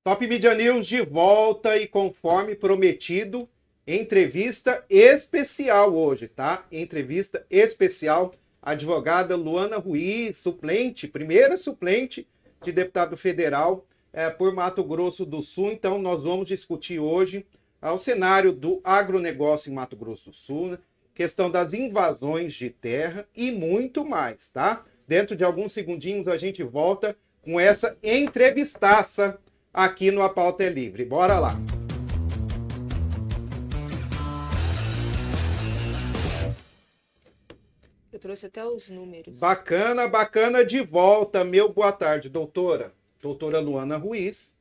Top Media News de volta e conforme prometido, entrevista especial hoje, tá? Entrevista especial, advogada Luana Ruiz, suplente, primeira suplente de deputado federal por Mato Grosso do Sul. Então nós vamos discutir hoje o cenário do agronegócio em Mato Grosso do Sul, né? Questão das invasões de terra e muito mais, tá? Dentro de alguns segundinhos a gente volta com essa entrevistaça aqui no A Pauta é Livre. Bora lá! Eu trouxe até os números. Bacana, bacana de volta. Meu boa tarde, doutora. Doutora Luana Ruiz.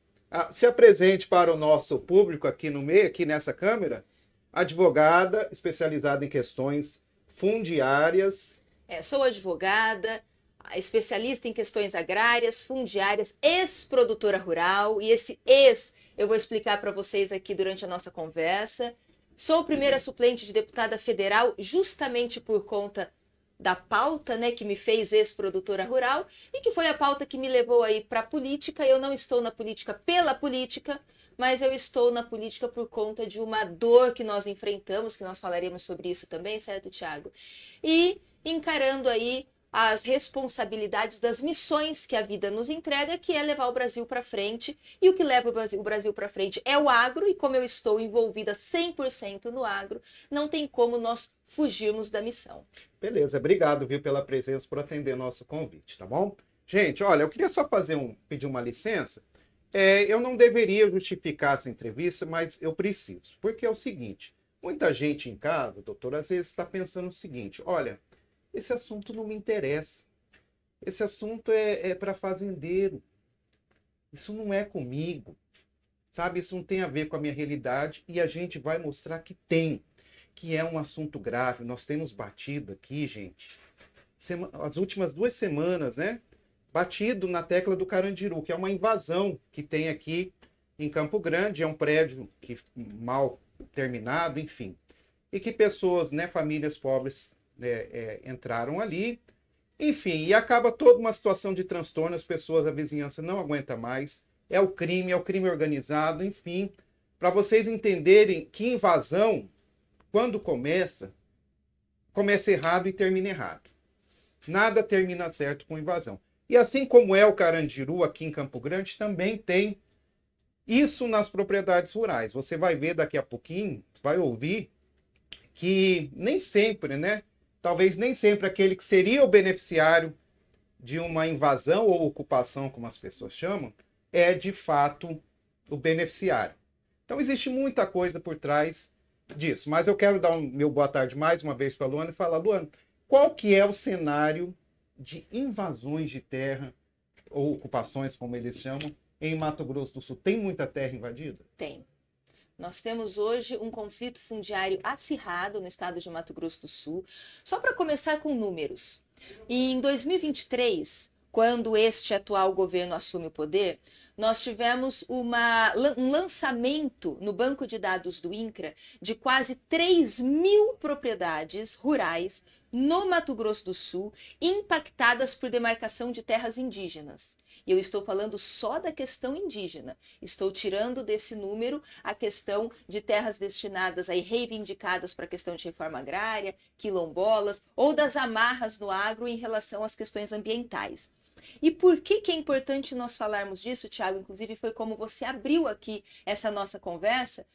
Se apresente para o nosso público aqui no meio, aqui nessa câmera. Advogada especializada em questões fundiárias. Sou advogada, especialista em questões agrárias, fundiárias, ex-produtora rural, e esse ex eu vou explicar para vocês aqui durante a nossa conversa. Sou primeira suplente de deputada federal justamente por conta da pauta, né, que me fez ex-produtora rural e que foi a pauta que me levou aí para a política. Eu não estou na política pela política, mas eu estou na política por conta de uma dor que nós enfrentamos, que nós falaremos sobre isso também, certo, Thiago? E encarando aí as responsabilidades das missões que a vida nos entrega, que é levar o Brasil para frente. E o que leva o Brasil para frente é o agro, e como eu estou envolvida 100% no agro, não tem como nós fugirmos da missão. Beleza, obrigado, viu, pela presença, por atender nosso convite, tá bom? Gente, olha, eu queria só pedir uma licença. Eu não deveria justificar essa entrevista, mas eu preciso. Porque é o seguinte, muita gente em casa, doutor, às vezes está pensando o seguinte, olha, esse assunto não me interessa. Esse assunto é para fazendeiro. Isso não é comigo. Sabe, isso não tem a ver com a minha realidade e a gente vai mostrar que tem. Que é um assunto grave. Nós temos batido aqui, gente, as últimas 2 semanas, né? Batido na tecla do Carandiru, que é uma invasão que tem aqui em Campo Grande. É um prédio mal terminado, enfim. E que pessoas, né, famílias pobres, entraram ali, enfim, e acaba toda uma situação de transtorno, as pessoas, a vizinhança não aguenta mais, é o crime organizado, enfim, para vocês entenderem que invasão, quando começa errado e termina errado. Nada termina certo com invasão. E assim como é o Carandiru aqui em Campo Grande, também tem isso nas propriedades rurais. Você vai ver daqui a pouquinho, vai ouvir que nem sempre, né? Talvez nem sempre aquele que seria o beneficiário de uma invasão ou ocupação, como as pessoas chamam, é de fato o beneficiário. Então existe muita coisa por trás disso. Mas eu quero dar meu boa tarde mais uma vez para a Luana e falar, Luana, qual que é o cenário de invasões de terra ou ocupações, como eles chamam, em Mato Grosso do Sul? Tem muita terra invadida? Tem. Nós temos hoje um conflito fundiário acirrado no estado de Mato Grosso do Sul. Só para começar com números. Em 2023, quando este atual governo assume o poder, nós tivemos um lançamento no banco de dados do INCRA de quase 3.000 propriedades rurais no Mato Grosso do Sul, impactadas por demarcação de terras indígenas. E eu estou falando só da questão indígena. Estou tirando desse número a questão de terras destinadas aí, reivindicadas para a questão de reforma agrária, quilombolas, ou das amarras no agro em relação às questões ambientais. E por que é importante nós falarmos disso, Thiago? Inclusive foi como você abriu aqui essa nossa conversa,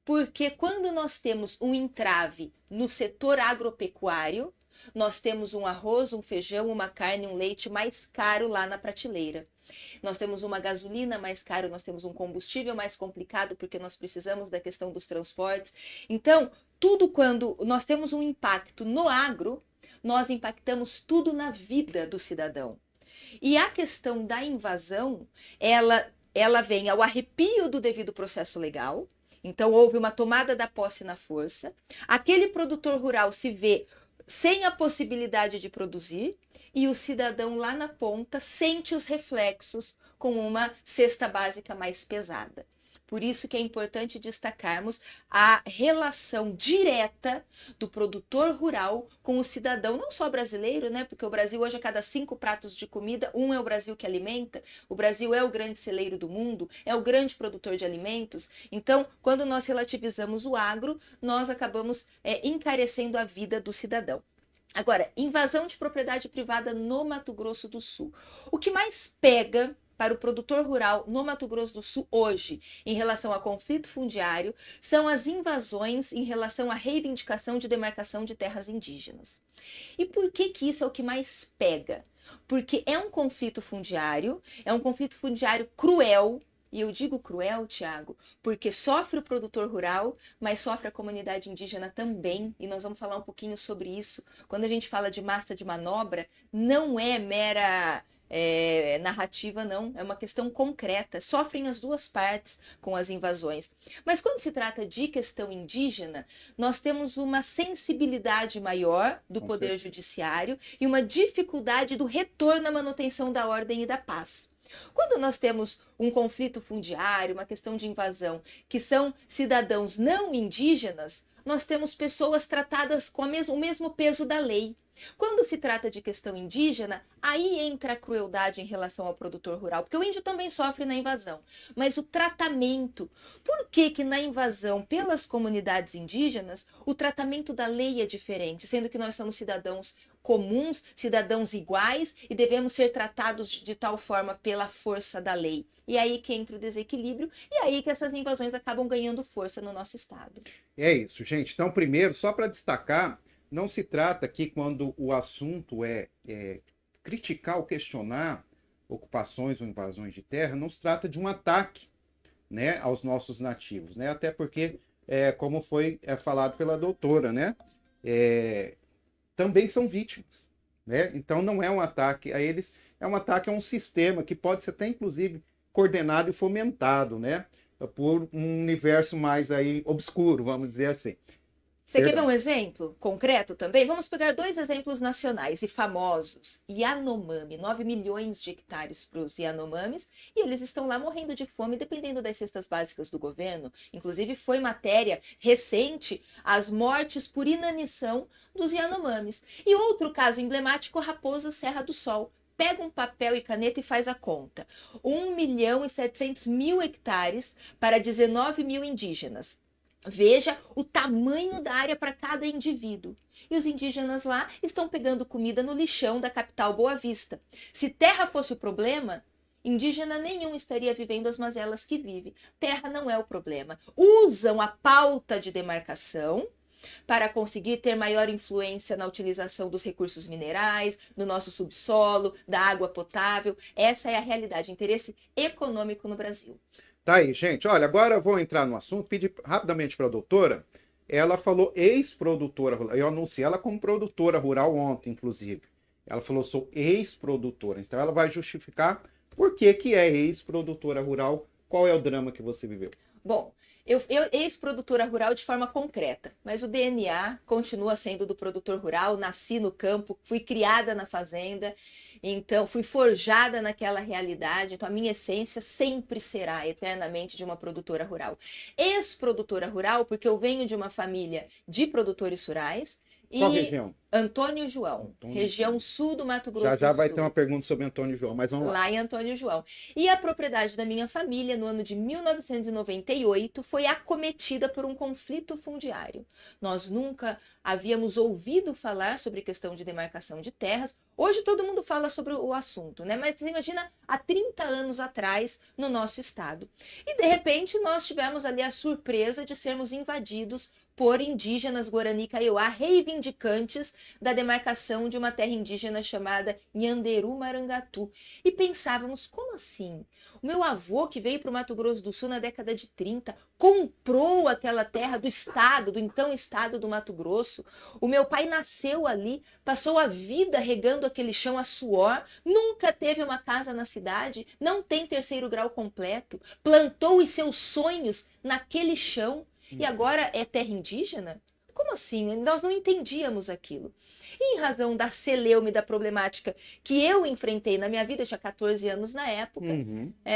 porque quando nós temos um entrave no setor agropecuário, nós temos um arroz, um feijão, uma carne, um leite mais caro lá na prateleira. Nós temos uma gasolina mais cara, nós temos um combustível mais complicado, porque nós precisamos da questão dos transportes. Então, tudo quando nós temos um impacto no agro, nós impactamos tudo na vida do cidadão. E a questão da invasão, ela vem ao arrepio do devido processo legal. Então, houve uma tomada da posse na força. Aquele produtor rural se vê sem a possibilidade de produzir, e o cidadão lá na ponta sente os reflexos com uma cesta básica mais pesada. Por isso que é importante destacarmos a relação direta do produtor rural com o cidadão, não só brasileiro, né? Porque o Brasil hoje, a cada 5 pratos de comida, um é o Brasil que alimenta. O Brasil é o grande celeiro do mundo, é o grande produtor de alimentos. Então, quando nós relativizamos o agro, nós acabamos encarecendo a vida do cidadão. Agora, invasão de propriedade privada no Mato Grosso do Sul. O que mais pega para o produtor rural no Mato Grosso do Sul hoje, em relação a conflito fundiário, são as invasões em relação à reivindicação de demarcação de terras indígenas. E por que que isso é o que mais pega? Porque é um conflito fundiário cruel. E eu digo cruel, Tiago, porque sofre o produtor rural, mas sofre a comunidade indígena também. E nós vamos falar um pouquinho sobre isso. Quando a gente fala de massa de manobra, não é mera narrativa, não. É uma questão concreta. Sofrem as duas partes com as invasões. Mas quando se trata de questão indígena, nós temos uma sensibilidade maior do Poder Judiciário e uma dificuldade do retorno à manutenção da ordem e da paz. Quando nós temos um conflito fundiário, uma questão de invasão, que são cidadãos não indígenas, nós temos pessoas tratadas com o mesmo peso da lei. Quando se trata de questão indígena, aí entra a crueldade em relação ao produtor rural, porque o índio também sofre na invasão, mas o tratamento, por que que na invasão pelas comunidades indígenas, o tratamento da lei é diferente, sendo que nós somos cidadãos comuns, cidadãos iguais e devemos ser tratados de tal forma pela força da lei. E aí que entra o desequilíbrio e aí que essas invasões acabam ganhando força no nosso estado. É isso, gente. Então, primeiro, só para destacar, não se trata aqui, quando o assunto é criticar ou questionar ocupações ou invasões de terra, não se trata de um ataque, né, aos nossos nativos, né? Até porque, como foi falado pela doutora, né, também são vítimas, né? Então não é um ataque a eles, é um ataque a um sistema que pode ser até inclusive coordenado e fomentado, né, por um universo mais aí obscuro, vamos dizer assim. Você quer ver um exemplo concreto também? Vamos pegar 2 exemplos nacionais e famosos. Yanomami, 9 milhões de hectares para os Yanomamis, e eles estão lá morrendo de fome, dependendo das cestas básicas do governo. Inclusive, foi matéria recente as mortes por inanição dos Yanomamis. E outro caso emblemático, Raposa Serra do Sol. Pega um papel e caneta e faz a conta. 1.700.000 hectares para 19 mil indígenas. Veja o tamanho da área para cada indivíduo. E os indígenas lá estão pegando comida no lixão da capital Boa Vista. Se terra fosse o problema, indígena nenhum estaria vivendo as mazelas que vive. Terra não é o problema. Usam a pauta de demarcação para conseguir ter maior influência na utilização dos recursos minerais, do nosso subsolo, da água potável. Essa é a realidade, interesse econômico no Brasil. Tá aí, gente. Olha, agora eu vou entrar no assunto, pedir rapidamente para a doutora. Ela falou ex-produtora rural. Eu anunciei ela como produtora rural ontem, inclusive. Ela falou, sou ex-produtora. Então ela vai justificar por que que é ex-produtora rural, qual é o drama que você viveu. Bom, eu ex-produtora rural de forma concreta, mas o DNA continua sendo do produtor rural, nasci no campo, fui criada na fazenda, então fui forjada naquela realidade, então a minha essência sempre será eternamente de uma produtora rural. Ex-produtora rural, porque eu venho de uma família de produtores rurais. Qual região? Antônio João, região sul do Mato Grosso do Sul. Já vai ter uma pergunta sobre Antônio João, mas vamos lá. Lá em Antônio João. E a propriedade da minha família, no ano de 1998, foi acometida por um conflito fundiário. Nós nunca havíamos ouvido falar sobre questão de demarcação de terras. Hoje todo mundo fala sobre o assunto, né? Mas você imagina há 30 anos atrás no nosso estado. E de repente nós tivemos ali a surpresa de sermos invadidos por indígenas Guarani Kaiowá, reivindicantes da demarcação de uma terra indígena chamada Nhanderu Marangatu. E pensávamos, como assim? O meu avô, que veio para o Mato Grosso do Sul na década de 30, comprou aquela terra do estado, do então estado do Mato Grosso. O meu pai nasceu ali, passou a vida regando aquele chão a suor, nunca teve uma casa na cidade, não tem 3º grau completo, plantou os seus sonhos naquele chão. E agora é terra indígena? como assim? Nós não entendíamos aquilo. E em razão da celeuma e da problemática que eu enfrentei na minha vida, eu tinha 14 anos na época,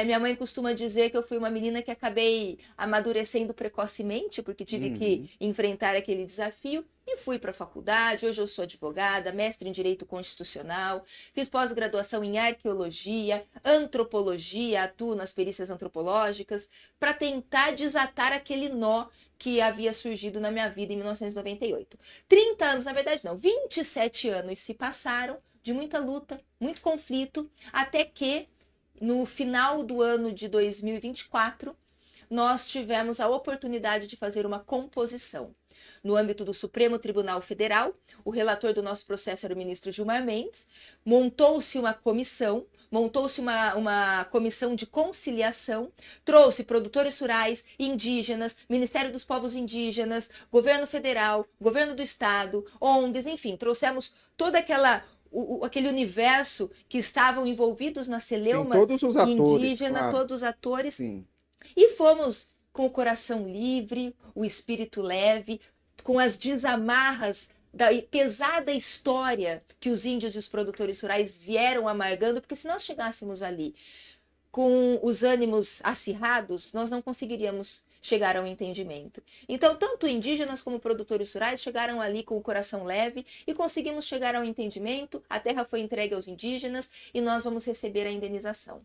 minha mãe costuma dizer que eu fui uma menina que acabei amadurecendo precocemente, porque tive que enfrentar aquele desafio. E fui para a faculdade, hoje eu sou advogada, mestre em Direito Constitucional, fiz pós-graduação em Arqueologia, Antropologia, atuo nas perícias antropológicas, para tentar desatar aquele nó que havia surgido na minha vida em 1998. 30 anos, na verdade não, 27 anos se passaram de muita luta, muito conflito, até que no final do ano de 2024, nós tivemos a oportunidade de fazer uma composição. No âmbito do Supremo Tribunal Federal, o relator do nosso processo era o ministro Gilmar Mendes, montou-se uma comissão de conciliação, trouxe produtores rurais, indígenas, Ministério dos Povos Indígenas, governo federal, governo do estado, ONGs, enfim, trouxemos toda aquele universo que estavam envolvidos na celeuma indígena, todos os atores, Sim. E fomos com o coração livre, o espírito leve, com as desamarras da pesada história que os índios e os produtores rurais vieram amargando, porque se nós chegássemos ali com os ânimos acirrados, nós não conseguiríamos chegar ao entendimento. Então, tanto indígenas como produtores rurais chegaram ali com o coração leve e conseguimos chegar ao entendimento, a terra foi entregue aos indígenas e nós vamos receber a indenização.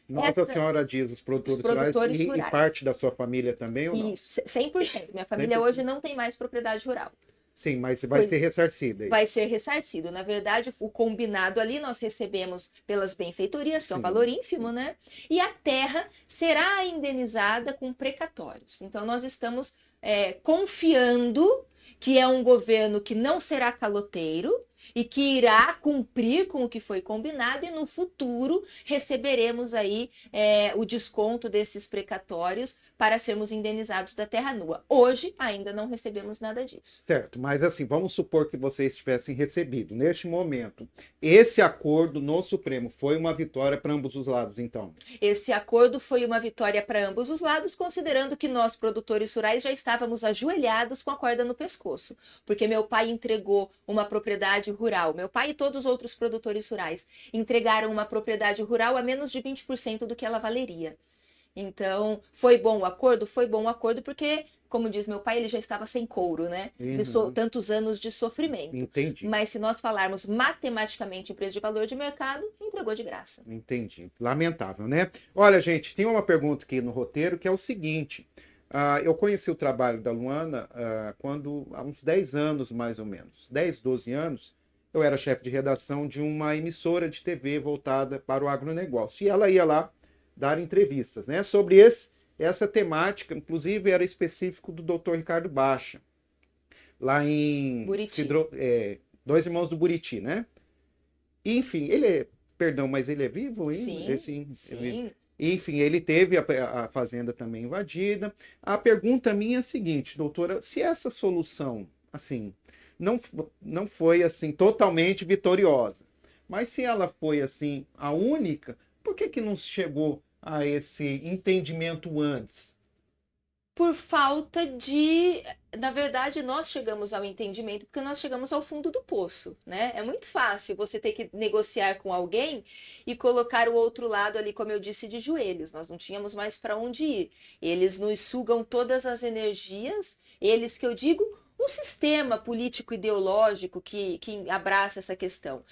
Nossa Senhora diz, os produtores rurais. E parte da sua família também ou não? Isso, 100%. Minha família 100%. Hoje não tem mais propriedade rural. Sim, mas vai ser ressarcido. Vai ser ressarcido. Na verdade, o combinado ali nós recebemos pelas benfeitorias, que é um valor ínfimo, né? E a terra será indenizada com precatórios. Então, nós estamos confiando que é um governo que não será caloteiro e que irá cumprir com o que foi combinado e no futuro receberemos aí o desconto desses precatórios para sermos indenizados da terra nua. Hoje ainda não recebemos nada disso. Certo, mas assim, vamos supor que vocês tivessem recebido. Neste momento, esse acordo no Supremo foi uma vitória para ambos os lados, então? Esse acordo foi uma vitória para ambos os lados, considerando que nós, produtores rurais, já estávamos ajoelhados com a corda no pescoço, porque meu pai entregou uma propriedade rural. Meu pai e todos os outros produtores rurais entregaram uma propriedade rural a menos de 20% do que ela valeria. Então, foi bom o acordo? Foi bom o acordo porque, como diz meu pai, ele já estava sem couro, né? Tantos anos de sofrimento. Entendi. Mas se nós falarmos matematicamente em preço de valor de mercado, entregou de graça. Entendi. Lamentável, né? Olha, gente, tem uma pergunta aqui no roteiro que é o seguinte. Eu conheci o trabalho da Luana há uns 10 anos, mais ou menos. 10, 12 anos, eu era chefe de redação de uma emissora de TV voltada para o agronegócio. E ela ia lá dar entrevistas, né? Sobre essa temática, inclusive era específico do Dr. Ricardo Baixa, lá em Buriti. Dois Irmãos do Buriti, né? E, enfim, mas ele é vivo ainda? Sim. Enfim, ele teve a fazenda também invadida. A pergunta minha é a seguinte, doutora, se essa solução, assim, não foi, assim, totalmente vitoriosa, mas se ela foi, assim, a única, por que não chegou a esse entendimento antes? Por falta de... Na verdade, nós chegamos ao entendimento porque nós chegamos ao fundo do poço, né? É muito fácil você ter que negociar com alguém e colocar o outro lado ali, como eu disse, de joelhos. Nós não tínhamos mais para onde ir. Eles nos sugam todas as energias, eles que eu digo, um sistema político-ideológico que abraça essa questão.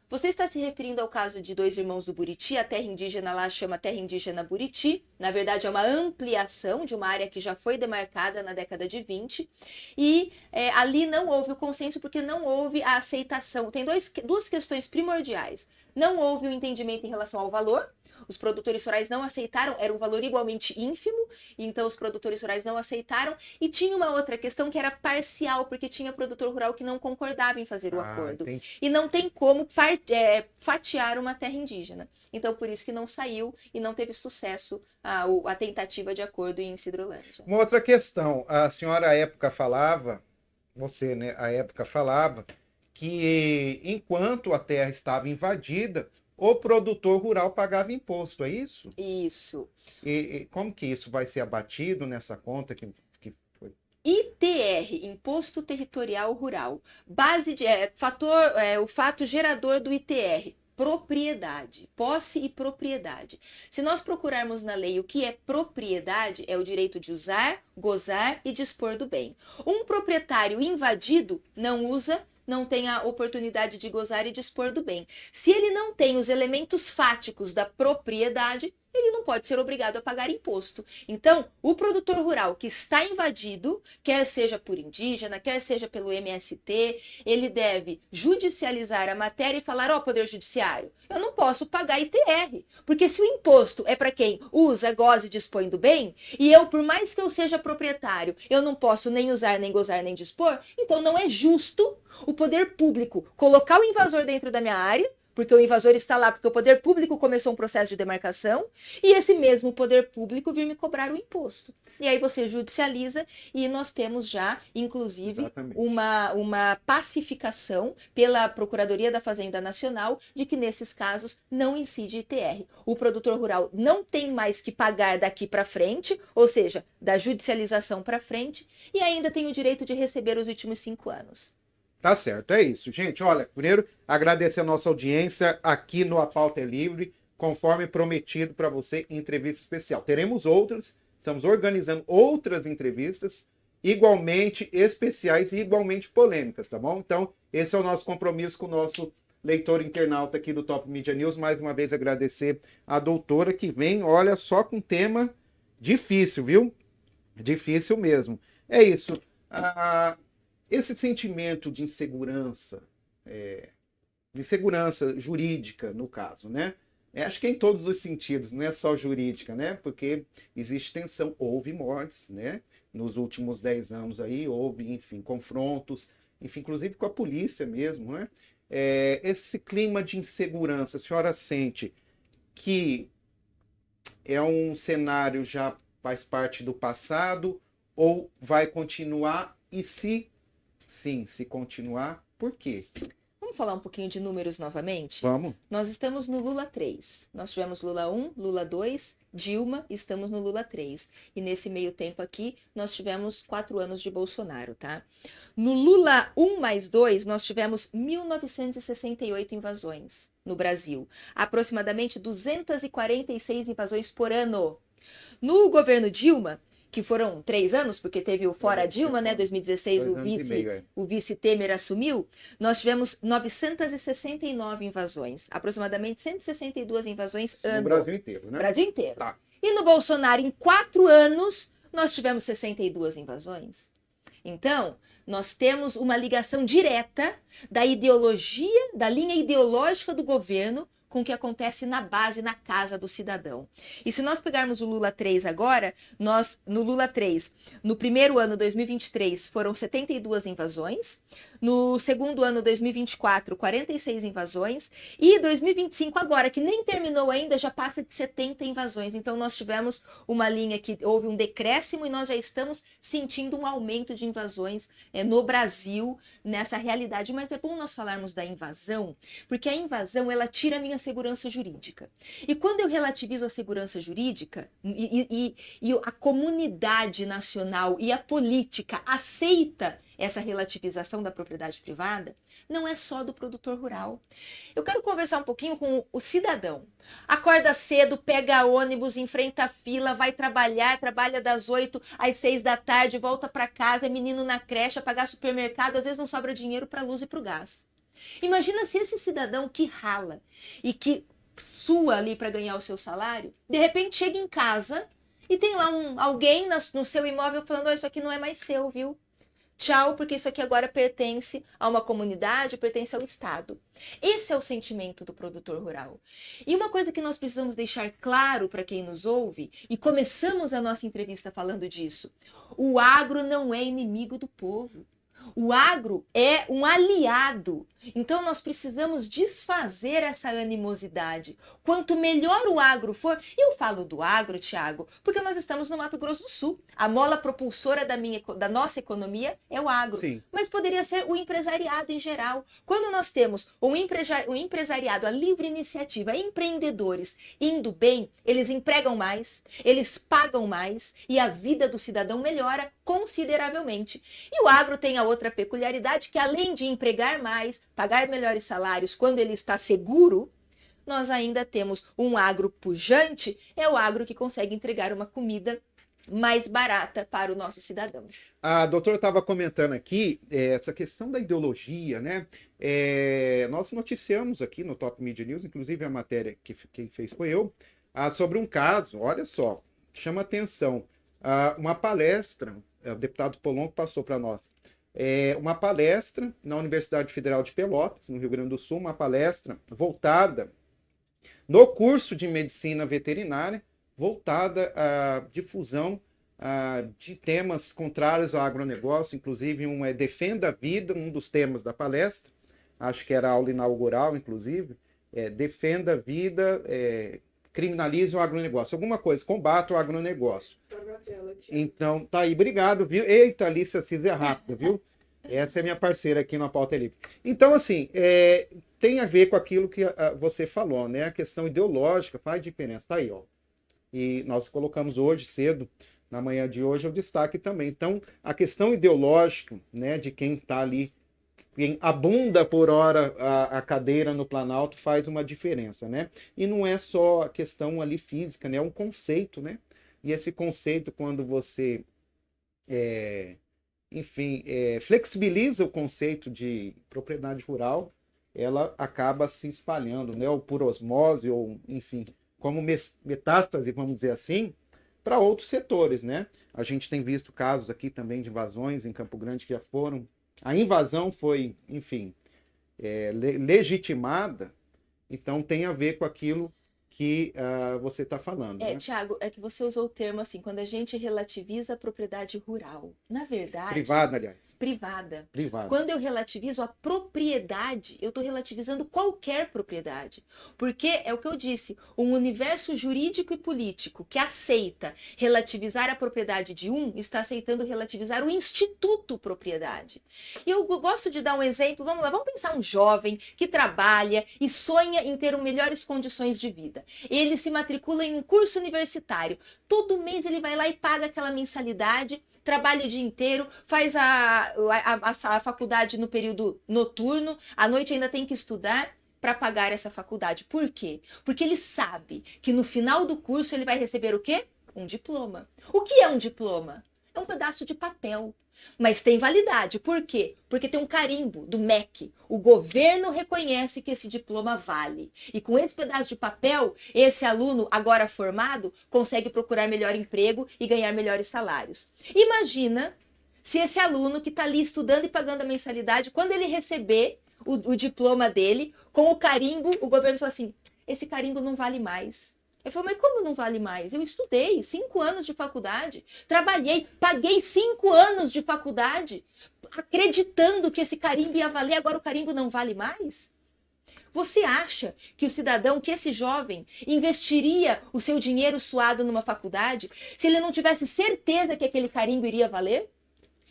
Você está se referindo ao caso de Dois Irmãos do Buriti, a terra indígena lá chama Terra Indígena Buriti, na verdade é uma ampliação de uma área que já foi demarcada na década de 20, e ali não houve o consenso porque não houve a aceitação. Tem duas questões primordiais. Não houve o entendimento em relação ao valor. Os produtores rurais não aceitaram, era um valor igualmente ínfimo, então os produtores rurais não aceitaram. E tinha uma outra questão que era parcial, porque tinha produtor rural que não concordava em fazer o acordo. Entendi. E não tem como fatiar uma terra indígena. Então, por isso que não saiu e não teve sucesso a tentativa de acordo em Sidrolândia. Uma outra questão, a senhora à época falava, você, né, à época falava, que enquanto a terra estava invadida, o produtor rural pagava imposto, é isso? Isso. E como que isso vai ser abatido nessa conta que foi? ITR, Imposto Territorial Rural. O fato gerador do ITR, propriedade, posse e propriedade. Se nós procurarmos na lei o que é propriedade, é o direito de usar, gozar e dispor do bem. Um proprietário invadido não tem a oportunidade de gozar e dispor do bem. Se ele não tem os elementos fáticos da propriedade, ele não pode ser obrigado a pagar imposto. Então, o produtor rural que está invadido, quer seja por indígena, quer seja pelo MST, ele deve judicializar a matéria e falar, Poder Judiciário, eu não posso pagar ITR, porque se o imposto é para quem usa, goza e dispõe do bem, e eu, por mais que eu seja proprietário, eu não posso nem usar, nem gozar, nem dispor, então não é justo o poder público colocar o invasor dentro da minha área, porque o invasor está lá porque o poder público começou um processo de demarcação, e esse mesmo poder público vir me cobrar o imposto. E aí você judicializa e nós temos já, inclusive, uma pacificação pela Procuradoria da Fazenda Nacional de que nesses casos não incide ITR. O produtor rural não tem mais que pagar daqui para frente, ou seja, da judicialização para frente, e ainda tem o direito de receber os últimos 5 anos. Tá certo, é isso, gente. Olha, primeiro, agradecer a nossa audiência aqui no A Pauta é Livre, conforme prometido para você, entrevista especial. Teremos outras, estamos organizando outras entrevistas, igualmente especiais e igualmente polêmicas, tá bom? Então, esse é o nosso compromisso com o nosso leitor internauta aqui do Top Media News. Mais uma vez, agradecer a doutora que vem, olha, só com tema difícil, viu? Difícil mesmo. É isso. Esse sentimento de insegurança, de segurança jurídica, no caso, né? Acho que é em todos os sentidos, não é só jurídica, né? Porque existe tensão, houve mortes, né? Nos últimos 10 anos aí, houve, enfim, confrontos, enfim, inclusive com a polícia mesmo, né? Esse clima de insegurança, a senhora sente que é um cenário já faz parte do passado ou vai continuar? E se continuar, por quê? Vamos falar um pouquinho de números novamente? Vamos. Nós estamos no Lula 3. Nós tivemos Lula 1, Lula 2, Dilma, estamos no Lula 3. E nesse meio tempo aqui, nós tivemos 4 anos de Bolsonaro, tá? No Lula 1 mais 2, nós tivemos 1.968 invasões no Brasil. Aproximadamente 246 invasões por ano. No governo Dilma, que foram 3 anos, porque teve o fora Dilma, né? 2016 o vice Temer assumiu, nós tivemos 969 invasões, aproximadamente 162 invasões ano. No Brasil inteiro, né? Brasil inteiro. Tá. E no Bolsonaro, em 4 anos, nós tivemos 62 invasões. Então, nós temos uma ligação direta da ideologia, da linha ideológica do governo com o que acontece na base, na casa do cidadão. E se nós pegarmos o Lula 3 agora, no Lula 3, no primeiro ano, 2023, foram 72 invasões, no segundo ano, 2024, 46 invasões, e 2025 agora, que nem terminou ainda, já passa de 70 invasões. Então nós tivemos uma linha que houve um decréscimo e nós já estamos sentindo um aumento de invasões no Brasil, nessa realidade. Mas é bom nós falarmos da invasão, porque a invasão, ela tira a minha segurança jurídica. E quando eu relativizo a segurança jurídica e a comunidade nacional e a política aceita essa relativização da propriedade privada, não é só do produtor rural. Eu quero conversar um pouquinho com o cidadão. Acorda cedo, pega ônibus, enfrenta a fila, vai trabalhar, trabalha das 8 às 6 da tarde, volta para casa, é menino na creche, pagar supermercado, às vezes não sobra dinheiro para a luz e para o gás. Imagina se esse cidadão que rala e que sua ali para ganhar o seu salário, de repente chega em casa e tem lá alguém no seu imóvel falando, isso aqui não é mais seu, viu? Tchau, porque isso aqui agora pertence a uma comunidade, pertence ao Estado. Esse é o sentimento do produtor rural. E uma coisa que nós precisamos deixar claro para quem nos ouve, e começamos a nossa entrevista falando disso, o agro não é inimigo do povo. O agro é um aliado Então, nós precisamos desfazer essa animosidade. Quanto melhor o agro for, eu falo do agro, Tiago, porque nós estamos no Mato Grosso do Sul. A mola propulsora da nossa economia é o agro. Sim. Mas poderia ser o empresariado em geral. Quando nós temos um empresariado, a livre iniciativa, empreendedores indo bem, eles empregam mais, eles pagam mais e a vida do cidadão melhora consideravelmente. E o agro tem a outra peculiaridade que, além de empregar mais, pagar melhores salários quando ele está seguro, nós ainda temos um agro pujante, é o agro que consegue entregar uma comida mais barata para o nosso cidadão. A doutora estava comentando aqui essa questão da ideologia, né? Nós noticiamos aqui no Top Media News, inclusive a matéria que quem fez foi eu, sobre um caso, olha só, chama atenção, uma palestra, o deputado Polonco passou para nós, uma palestra na Universidade Federal de Pelotas, no Rio Grande do Sul, uma palestra voltada no curso de medicina veterinária, voltada à difusão de temas contrários ao agronegócio, inclusive um é Defenda a Vida, um dos temas da palestra, acho que era a aula inaugural, inclusive, Defenda a Vida, criminalize o agronegócio, alguma coisa, combate o agronegócio. Então, tá aí, obrigado, viu? Eita, Alice Assis é rápida, viu? Essa é minha parceira aqui no Pauta Livre. Então, assim, tem a ver com aquilo que você falou, né? A questão ideológica faz diferença, tá aí, ó. E nós colocamos hoje cedo, na manhã de hoje, o destaque também. Então, a questão ideológica, né, de quem está ali, quem abunda por hora a cadeira no Planalto faz uma diferença, né? E não é só a questão ali física, né? É um conceito, né? E esse conceito, quando você, enfim, flexibiliza o conceito de propriedade rural, ela acaba se espalhando, né? Ou por osmose, ou, enfim, como metástase, vamos dizer assim, para outros setores, né? A gente tem visto casos aqui também de invasões em Campo Grande que já foram. A invasão foi, enfim, legitimada, então tem a ver com aquilo que você está falando. Né? Tiago, é que você usou o termo assim, quando a gente relativiza a propriedade rural. Na verdade... Privada, aliás. Privada. Privada. Quando eu relativizo a propriedade, eu estou relativizando qualquer propriedade. Porque, é o que eu disse, um universo jurídico e político que aceita relativizar a propriedade de um, está aceitando relativizar o instituto propriedade. E eu gosto de dar um exemplo, vamos lá, vamos pensar um jovem que trabalha e sonha em ter melhores condições de vida. Ele se matricula em um curso universitário. Todo mês ele vai lá e paga aquela mensalidade, trabalha o dia inteiro, faz a faculdade no período noturno, à noite ainda tem que estudar para pagar essa faculdade. Por quê? Porque ele sabe que no final do curso ele vai receber o quê? Um diploma. O que é um diploma? É um pedaço de papel. Mas tem validade. Por quê? Porque tem um carimbo do MEC. O governo reconhece que esse diploma vale. E com esse pedaço de papel, esse aluno, agora formado, consegue procurar melhor emprego e ganhar melhores salários. Imagina se esse aluno que está ali estudando e pagando a mensalidade, quando ele receber o diploma dele, com o carimbo, o governo fala assim, esse carimbo não vale mais. Eu falei, mas como não vale mais? Eu estudei 5 anos de faculdade, trabalhei, paguei 5 anos de faculdade, acreditando que esse carimbo ia valer, agora o carimbo não vale mais? Você acha que o cidadão, que esse jovem, investiria o seu dinheiro suado numa faculdade se ele não tivesse certeza que aquele carimbo iria valer?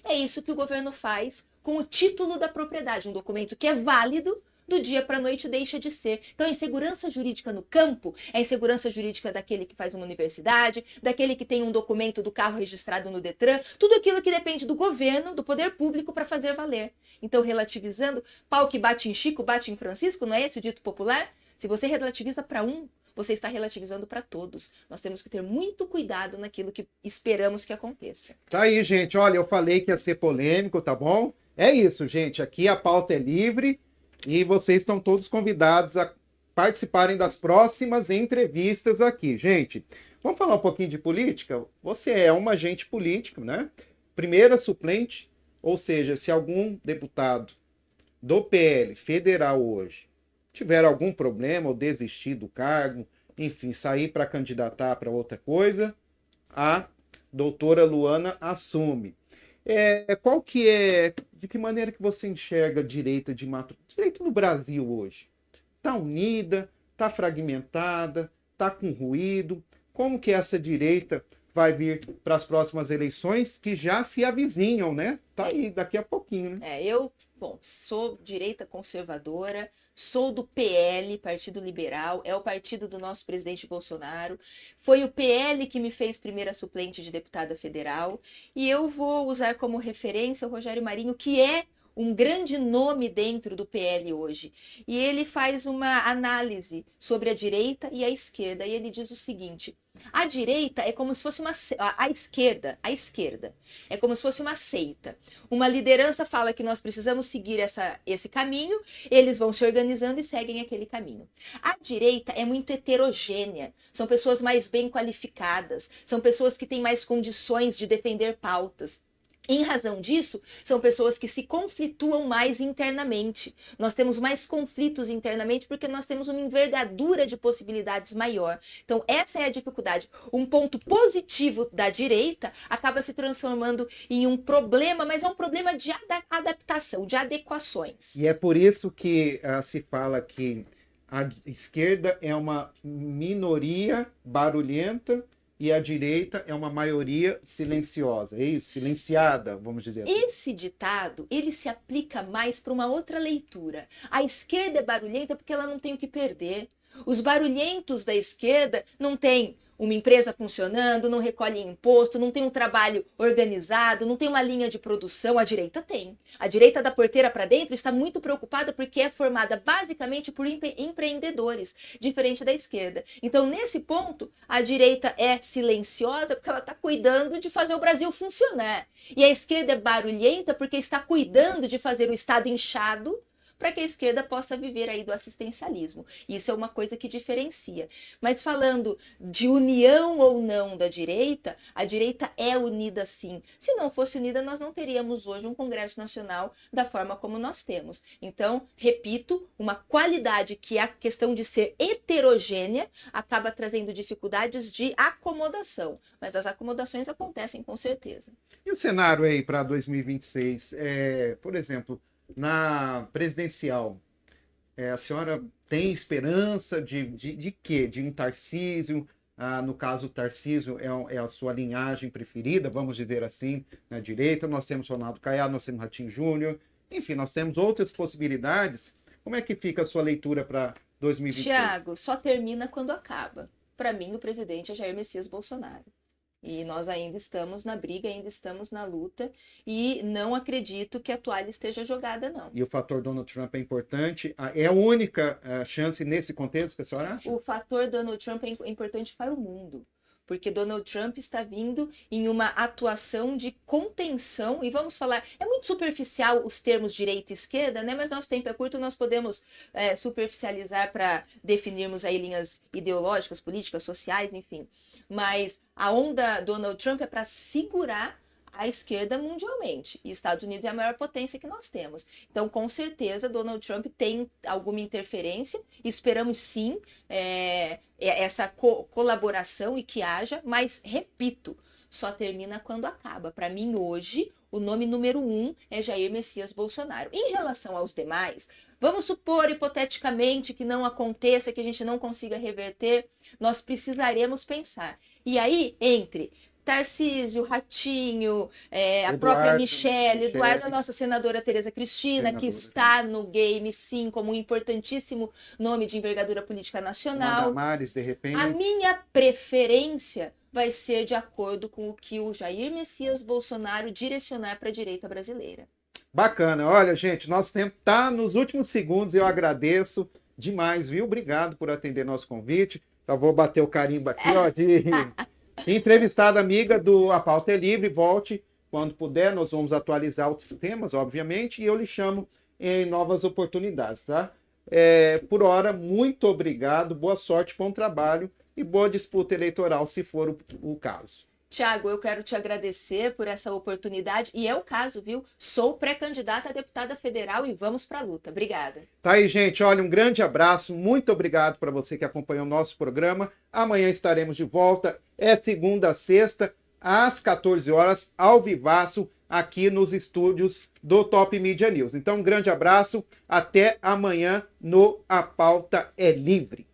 É isso que o governo faz com o título da propriedade, um documento que é válido, do dia para a noite deixa de ser. Então, a insegurança jurídica no campo é a insegurança jurídica daquele que faz uma universidade, daquele que tem um documento do carro registrado no Detran, tudo aquilo que depende do governo, do poder público para fazer valer. Então, relativizando, pau que bate em Chico, bate em Francisco, não é esse o dito popular? Se você relativiza para um, você está relativizando para todos. Nós temos que ter muito cuidado naquilo que esperamos que aconteça. Tá aí, gente. Olha, eu falei que ia ser polêmico, tá bom? É isso, gente. Aqui a pauta é livre. E vocês estão todos convidados a participarem das próximas entrevistas aqui. Gente, vamos falar um pouquinho de política? Você é um agente político, né? Primeira suplente, ou seja, se algum deputado do PL federal hoje tiver algum problema ou desistir do cargo, enfim, sair para candidatar para outra coisa, a doutora Luana assume. Qual que é, de que maneira que você enxerga a direita de Mato Grosso? direita no Brasil hoje está unida, está fragmentada, está com ruído? Como que essa direita vai vir para as próximas eleições que já se avizinham, né? Tá aí, daqui a pouquinho, né? Bom, sou direita conservadora, sou do PL, Partido Liberal, é o partido do nosso presidente Bolsonaro. Foi o PL que me fez primeira suplente de deputada federal. E eu vou usar como referência o Rogério Marinho, que é um grande nome dentro do PL hoje. E ele faz uma análise sobre a direita e a esquerda. E ele diz o seguinte: a direita é como se fosse a esquerda é como se fosse uma seita. Uma liderança fala que nós precisamos seguir esse caminho, eles vão se organizando e seguem aquele caminho. A direita é muito heterogênea, são pessoas mais bem qualificadas, são pessoas que têm mais condições de defender pautas. Em razão disso, são pessoas que se conflituam mais internamente. Nós temos mais conflitos internamente porque nós temos uma envergadura de possibilidades maior. Então, essa é a dificuldade. Um ponto positivo da direita acaba se transformando em um problema, mas é um problema de adaptação, de adequações. E é por isso que se fala que a esquerda é uma minoria barulhenta e a direita é uma maioria silenciosa, é isso? Silenciada, vamos dizer assim. Esse ditado, ele se aplica mais para uma outra leitura. A esquerda é barulhenta porque ela não tem o que perder. Os barulhentos da esquerda não têm uma empresa funcionando, não recolhem imposto, não tem um trabalho organizado, não tem uma linha de produção. A direita tem. A direita da porteira para dentro está muito preocupada porque é formada basicamente por empreendedores, diferente da esquerda. Então, nesse ponto, a direita é silenciosa porque ela está cuidando de fazer o Brasil funcionar. E a esquerda é barulhenta porque está cuidando de fazer o Estado inchado para que a esquerda possa viver aí do assistencialismo. Isso é uma coisa que diferencia. Mas falando de união ou não da direita, a direita é unida sim. Se não fosse unida, nós não teríamos hoje um Congresso Nacional da forma como nós temos. Então, repito, uma qualidade que é a questão de ser heterogênea acaba trazendo dificuldades de acomodação. Mas as acomodações acontecem com certeza. E o cenário aí para 2026? Por exemplo, na presidencial, a senhora tem esperança de quê? De um Tarcísio? No caso, o Tarcísio é a sua linhagem preferida, vamos dizer assim, na direita. Nós temos Ronaldo Caiado, nós temos Ratinho Júnior. Enfim, nós temos outras possibilidades. Como é que fica a sua leitura para 2026? Tiago, só termina quando acaba. Para mim, o presidente é Jair Messias Bolsonaro. E nós ainda estamos na briga, ainda estamos na luta, e não acredito que a toalha esteja jogada, não. E o fator Donald Trump é importante? É a única chance nesse contexto que a senhora acha? O fator Donald Trump é importante para o mundo, porque Donald Trump está vindo em uma atuação de contenção, e vamos falar, é muito superficial os termos direita e esquerda, né? Mas nosso tempo é curto, nós podemos superficializar para definirmos aí linhas ideológicas, políticas, sociais, enfim. Mas a onda Donald Trump é para segurar a esquerda mundialmente. E Estados Unidos é a maior potência que nós temos. Então, com certeza, Donald Trump tem alguma interferência. Esperamos sim essa colaboração e que haja, mas, repito, só termina quando acaba. Para mim, hoje, o nome número 1 é Jair Messias Bolsonaro. Em relação aos demais, vamos supor, hipoteticamente, que não aconteça, que a gente não consiga reverter, nós precisaremos pensar. E aí, entre Tarcísio, Ratinho, a própria Michelle, Eduardo, a nossa senadora Tereza Cristina, que está no game, sim, como um importantíssimo nome de envergadura política nacional. Damares, de repente. A minha preferência vai ser de acordo com o que o Jair Messias Bolsonaro direcionar para a direita brasileira. Bacana. Olha, gente, nosso tempo está nos últimos segundos. Eu agradeço demais, viu? Obrigado por atender nosso convite. Então, vou bater o carimbo aqui, ó, de entrevistada amiga do A Pauta é Livre. Volte quando puder, nós vamos atualizar os temas, obviamente, e eu lhe chamo em novas oportunidades, tá? Por hora, muito obrigado, boa sorte, bom trabalho e boa disputa eleitoral, se for o caso. Tiago, eu quero te agradecer por essa oportunidade, e é o caso, viu? Sou pré-candidata a deputada federal e vamos para a luta. Obrigada. Tá aí, gente. Olha, um grande abraço, muito obrigado para você que acompanhou o nosso programa. Amanhã estaremos de volta, segunda a sexta, às 14 horas, ao vivaço, aqui nos estúdios do Top Media News. Então, um grande abraço, até amanhã no A Pauta é Livre.